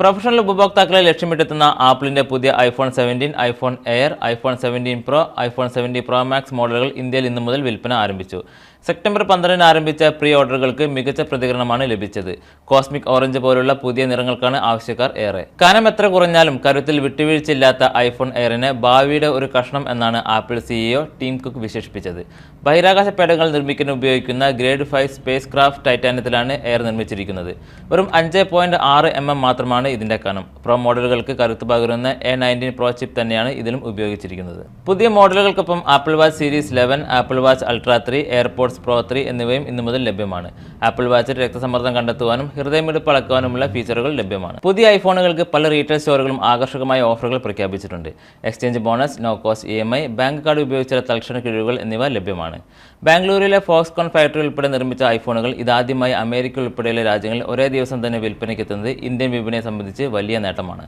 Professional ഉപഭോക്താക്കളെ ലക്ഷ്യമിട്ടെത്തുന്ന ആപ്പിളിന്റെ പുതിയ iPhone 17, iPhone air, iPhone 17 pro, iPhone 17 pro max മോഡലുകൾ ഇന്ത്യയിൽ ഇന്നു മുതൽ വിൽപ്പന ആരംഭിച്ചു. സെപ്റ്റംബർ 12 ആരംഭിച്ച പ്രീ ഓർഡറുകൾക്ക് മികച്ച പ്രതികരണമാണ് ലഭിച്ചത്. കോസ്മിക് ഓറഞ്ച് പോലുള്ള പുതിയ നിറങ്ങൾക്കാണ് ആവശ്യക്കാർ ഏറെ. കനം എത്ര കുറഞ്ഞാലും കരുത്തിൽ വിട്ടുവീഴ്ചയില്ലാത്ത ഐഫോൺ എയറിനെ ഭാവിയുടെ ഒരു കഷ്ണം എന്നാണ് ആപ്പിൾ സിഇഒ ടിം കുക്ക് വിശേഷിപ്പിച്ചത്. ബഹിരാകാശ പേടകങ്ങൾ നിർമ്മിക്കാൻ ഉപയോഗിക്കുന്ന ഗ്രേഡ് 5 സ്പേസ് ക്രാഫ്റ്റ് ടൈറ്റാനിയത്തിലാണ് എയർ നിർമ്മിച്ചിരിക്കുന്നത്. വെറും 5.6 mm മാത്രമാണ് ഇതിന്റെ കനം. പ്രോ മോഡലുകൾക്ക് കരുത്ത് പകരുന്ന A19 പ്രോ ചിപ്പ് തന്നെയാണ് ഇതിലും ഉപയോഗിച്ചിരിക്കുന്നത്. പുതിയ മോഡലുകൾക്കൊപ്പം Apple Watch series 11, Apple Watch Ultra 3, AirPods Pro 3 എന്നിവയും ഇന്നു മുതൽ ലഭ്യമാണ്. ആപ്പിൾ വാച്ചിൽ രക്തസമ്മർദ്ദം കണ്ടെത്തുവാനും ഹൃദയമിടിപ്പ് അളക്കാനുമുള്ള ഫീച്ചറുകൾ ലഭ്യമാണ്. പുതിയ ഐഫോണുകൾക്ക് പല റീറ്റെയിൽ സ്റ്റോറുകളും ആകർഷകമായ ഓഫറുകൾ പ്രഖ്യാപിച്ചിട്ടുണ്ട്. Exchange bonus, no cost EMI, bank card ഉപയോഗിച്ചുള്ള തൽക്ഷണ കിഴിവുകൾ എന്നിവ ലഭ്യമാണ്. ബാംഗ്ലൂരിലെ ഫോക്സ്കോൺ ഫാക്ടറി ഉൾപ്പെടെ നിർമ്മിച്ച ഐഫോണുകൾ ഇതാദ്യമായി അമേരിക്ക ഉൾപ്പെടെയുള്ള രാജ്യങ്ങളിൽ ഒരേ ദിവസം തന്നെ വിൽപ്പനയ്ക്കെത്തുന്നത് ഇന്ത്യൻ വിപണിയെ സംബന്ധിച്ച് വലിയ നേട്ടമാണ്.